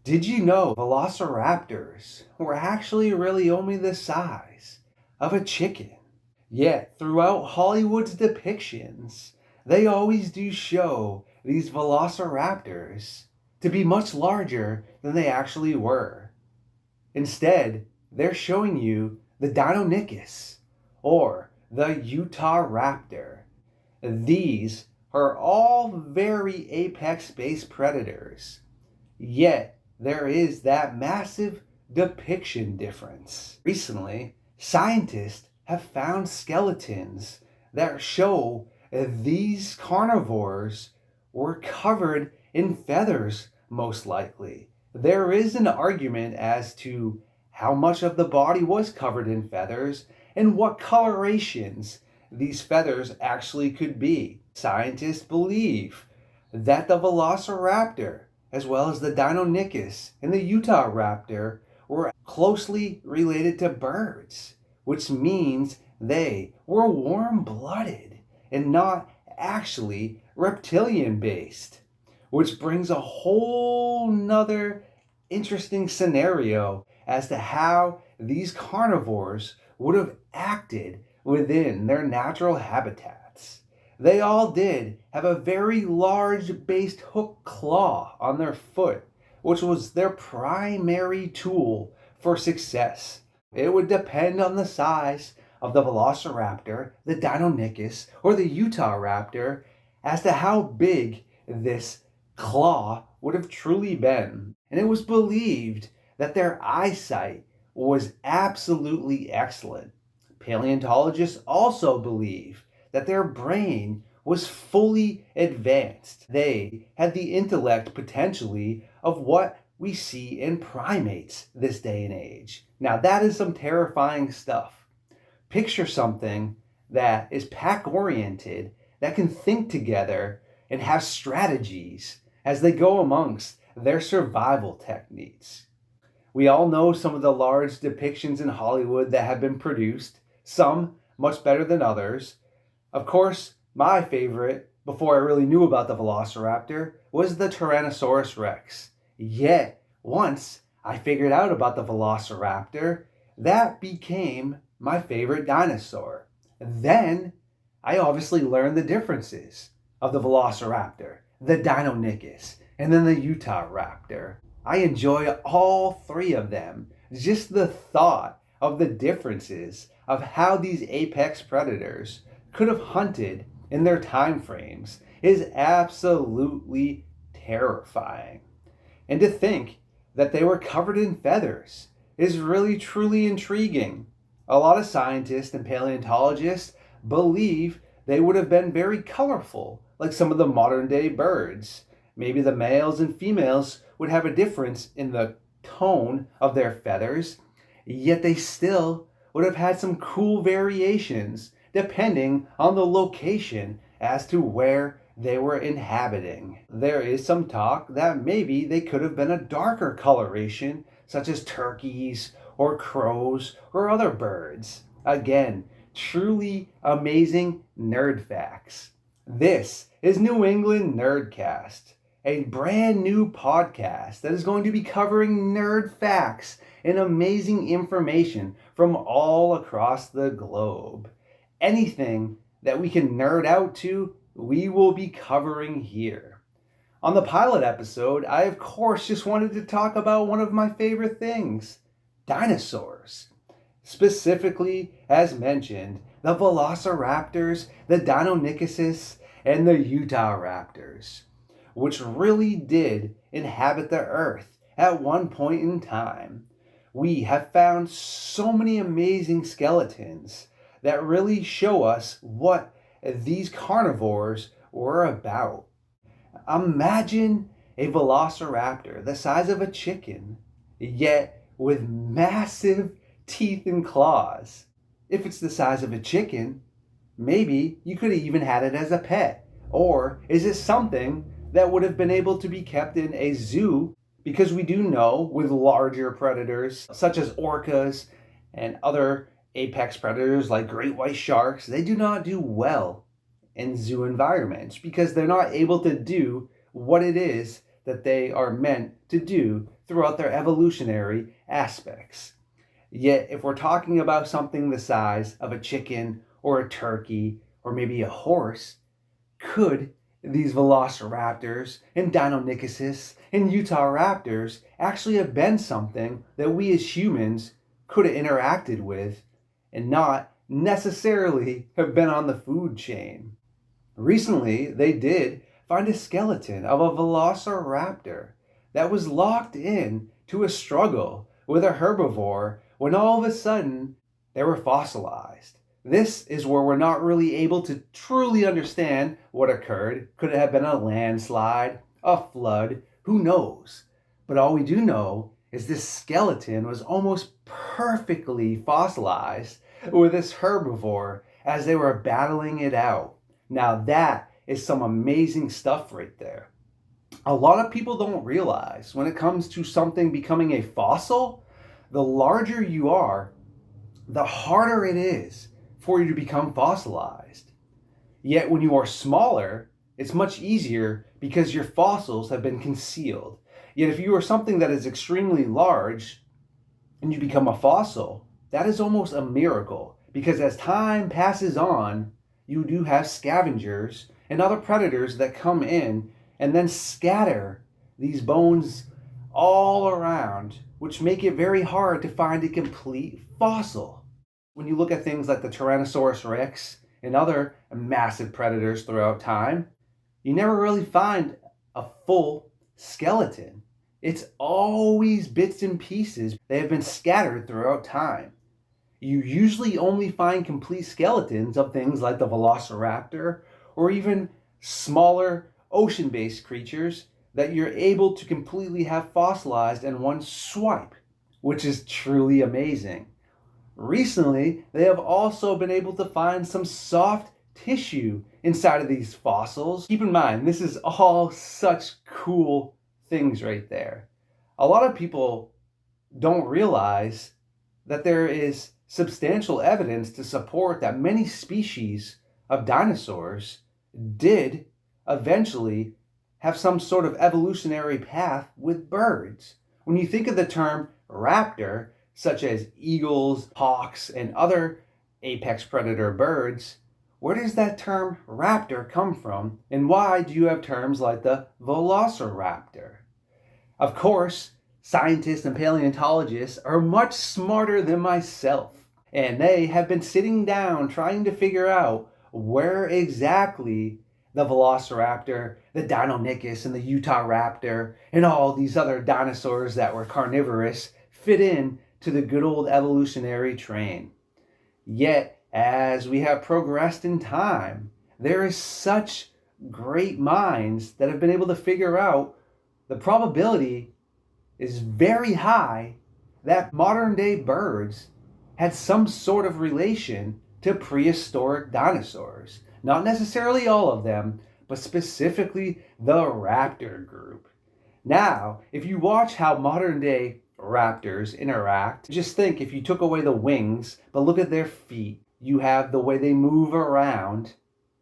Did you know velociraptors were actually really only the size of a chicken? Yet, throughout Hollywood's depictions, they always do show these velociraptors to be much larger than they actually were. Instead, they're showing you the Deinonychus, or the Utah Raptor. These are all very apex-based predators. Yet, there is that massive depiction difference. Recently, scientists have found skeletons that show these carnivores were covered in feathers, most likely. There is an argument as to how much of the body was covered in feathers and what colorations these feathers actually could be. Scientists believe that the Velociraptor, as well as the Deinonychus and the Utah Raptor, were closely related to birds, which means they were warm-blooded and not actually reptilian-based, which brings a whole nother interesting scenario as to how these carnivores would have acted within their natural habitats. They all did have a very large based hook claw on their foot, which was their primary tool for success. It would depend on the size of the Velociraptor, the Deinonychus, or the Utah Raptor as to how big this claw would have truly been. And it was believed that their eyesight was absolutely excellent. Paleontologists also believe that their brain was fully advanced. They had the intellect potentially of what we see in primates this day and age. Now, that is some terrifying stuff. Picture something that is pack oriented, that can think together and have strategies as they go amongst their survival techniques. We all know some of the large depictions in Hollywood that have been produced, some much better than others. Of course, my favorite, before I really knew about the Velociraptor, was the Tyrannosaurus Rex. Yet, once I figured out about the Velociraptor, that became my favorite dinosaur. Then, I obviously learned the differences of the Velociraptor, the Deinonychus, and then the Utah Raptor. I enjoy all three of them. Just the thought of the differences of how these apex predators could have hunted in their time frames is absolutely terrifying. And to think that they were covered in feathers is really truly intriguing. A lot of scientists and paleontologists believe they would have been very colorful, like some of the modern day birds. Maybe the males and females would have a difference in the tone of their feathers, yet they still would have had some cool variations depending on the location as to where they were inhabiting. There is some talk that maybe they could have been a darker coloration, such as turkeys or crows or other birds. Again, truly amazing nerd facts. This is New England Nerdcast, a brand new podcast that is going to be covering nerd facts and amazing information from all across the globe. Anything that we can nerd out to, we will be covering here. On the pilot episode, I of course just wanted to talk about one of my favorite things, dinosaurs. Specifically, as mentioned, the Velociraptors, the Deinonychuses, and the Utah Raptors, which really did inhabit the earth at one point in time. We have found so many amazing skeletons that really show us what these carnivores were about. Imagine a velociraptor the size of a chicken, yet with massive teeth and claws. If it's the size of a chicken, maybe you could have even had it as a pet. Or is it something that would have been able to be kept in a zoo? Because we do know with larger predators, such as orcas and other apex predators like great white sharks, they do not do well in zoo environments because they're not able to do what it is that they are meant to do throughout their evolutionary aspects. Yet, if we're talking about something the size of a chicken or a turkey or maybe a horse, could these velociraptors and Deinonychus and Utah raptors actually have been something that we as humans could have interacted with and not necessarily have been on the food chain? Recently, they did find a skeleton of a velociraptor that was locked in to a struggle with a herbivore when all of a sudden they were fossilized. This is where we're not really able to truly understand what occurred. Could it have been a landslide, a flood? Who knows? But all we do know is this skeleton was almost perfectly fossilized with this herbivore as they were battling it out. Now that is some amazing stuff right there. A lot of people don't realize when it comes to something becoming a fossil, the larger you are, the harder it is for you to become fossilized. Yet when you are smaller, it's much easier because your fossils have been concealed. Yet if you are something that is extremely large and you become a fossil, that is almost a miracle because as time passes on, you do have scavengers and other predators that come in and then scatter these bones all around, which make it very hard to find a complete fossil. When you look at things like the Tyrannosaurus rex and other massive predators throughout time, you never really find a full skeleton. It's always bits and pieces. They have been scattered throughout time. You usually only find complete skeletons of things like the Velociraptor or even smaller ocean-based creatures that you're able to completely have fossilized in one swipe, which is truly amazing. Recently, they have also been able to find some soft tissue inside of these fossils. Keep in mind, this is all such cool things right there. A lot of people don't realize that there is substantial evidence to support that many species of dinosaurs did eventually have some sort of evolutionary path with birds. When you think of the term raptor, such as eagles, hawks, and other apex predator birds, where does that term raptor come from, and why do you have terms like the velociraptor? Of course, scientists and paleontologists are much smarter than myself, and they have been sitting down trying to figure out where exactly the Velociraptor, the Deinonychus, and the Utah Raptor, and all these other dinosaurs that were carnivorous fit in to the good old evolutionary train. Yet, as we have progressed in time, there is such great minds that have been able to figure out the probability is very high that modern day birds had some sort of relation to prehistoric dinosaurs. Not necessarily all of them, but specifically the raptor group. Now, if you watch how modern day raptors interact, just think if you took away the wings, but look at their feet, you have the way they move around,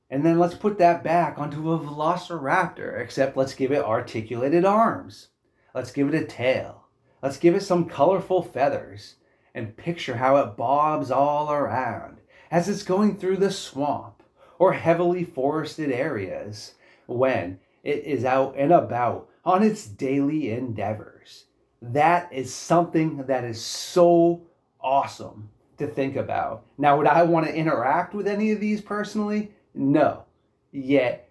and then let's put that back onto a velociraptor, except let's give it articulated arms. Let's give it a tail. Let's give it some colorful feathers, and picture how it bobs all around as it's going through the swamp or heavily forested areas when it is out and about on its daily endeavors. That is something that is so awesome to think about. Now, would I want to interact with any of these personally? No. Yet,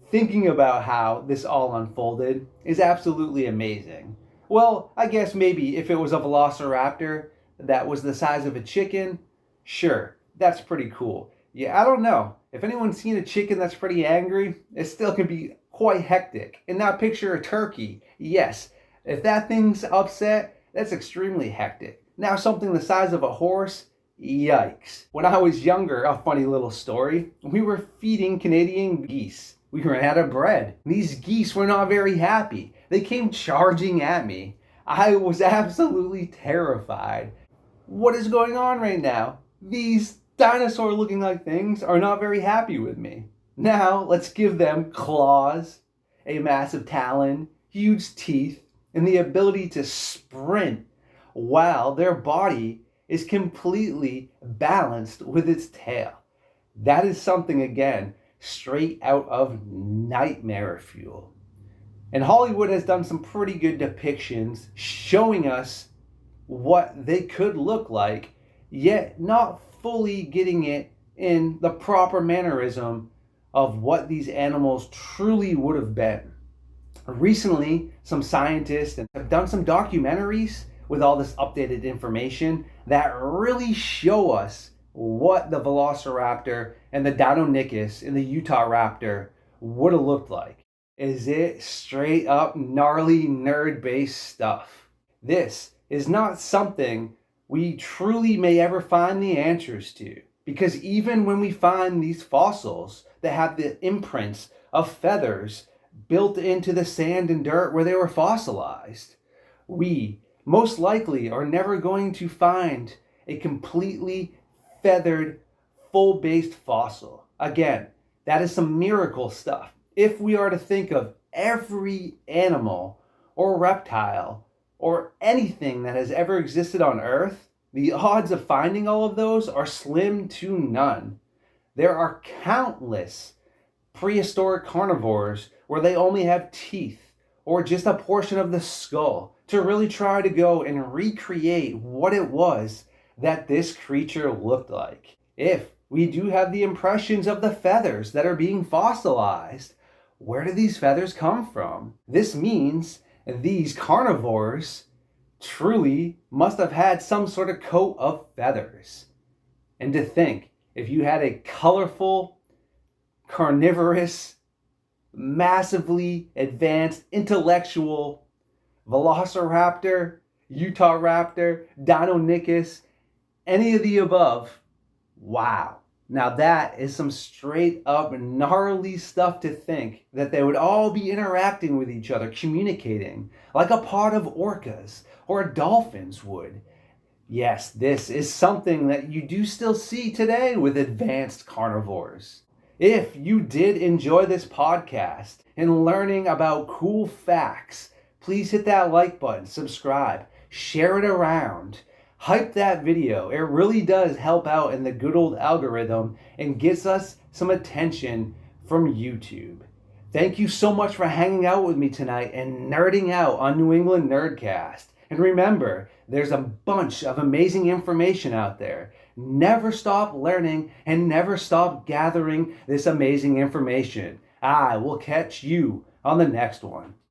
thinking about how this all unfolded is absolutely amazing. Well, I guess maybe if it was a velociraptor that was the size of a chicken, sure, that's pretty cool. Yeah, I don't know. If anyone's seen a chicken that's pretty angry, it still can be quite hectic. And now picture a turkey. Yes, if that thing's upset, that's extremely hectic. Now something the size of a horse, yikes. When I was younger, a funny little story, we were feeding Canadian geese. We ran out of bread. These geese were not very happy. They came charging at me. I was absolutely terrified. What is going on right now? These dinosaur looking like things are not very happy with me. Now let's give them claws, a massive talon, huge teeth, and the ability to sprint while their body is completely balanced with its tail. That is something, again, straight out of nightmare fuel. And Hollywood has done some pretty good depictions showing us what they could look like, yet not fully getting it in the proper mannerism of what these animals truly would have been. Recently, some scientists have done some documentaries with all this updated information that really show us what the Velociraptor and the Deinonychus and the Utah Raptor would have looked like. Is it straight up gnarly nerd-based stuff? This is not something we truly may ever find the answers to, because even when we find these fossils that have the imprints of feathers built into the sand and dirt where they were fossilized, we most likely are never going to find a completely feathered, full-based fossil. Again, that is some miracle stuff. If we are to think of every animal or reptile or anything that has ever existed on Earth, the odds of finding all of those are slim to none. There are countless prehistoric carnivores where they only have teeth or just a portion of the skull to really try to go and recreate what it was that this creature looked like. If we do have the impressions of the feathers that are being fossilized, where do these feathers come from? This means these carnivores truly must have had some sort of coat of feathers. And to think, if you had a colorful, carnivorous, massively advanced, intellectual Velociraptor, Utah Raptor, Deinonychus, any of the above, wow. Now that is some straight up gnarly stuff to think that they would all be interacting with each other, communicating, like a pod of orcas or dolphins would. Yes, this is something that you do still see today with advanced carnivores. If you did enjoy this podcast and learning about cool facts, please hit that like button, subscribe, share it around. Hype that video. It really does help out in the good old algorithm and gets us some attention from YouTube. Thank you so much for hanging out with me tonight and nerding out on New England Nerdcast. And remember, there's a bunch of amazing information out there. Never stop learning and never stop gathering this amazing information. I will catch you on the next one.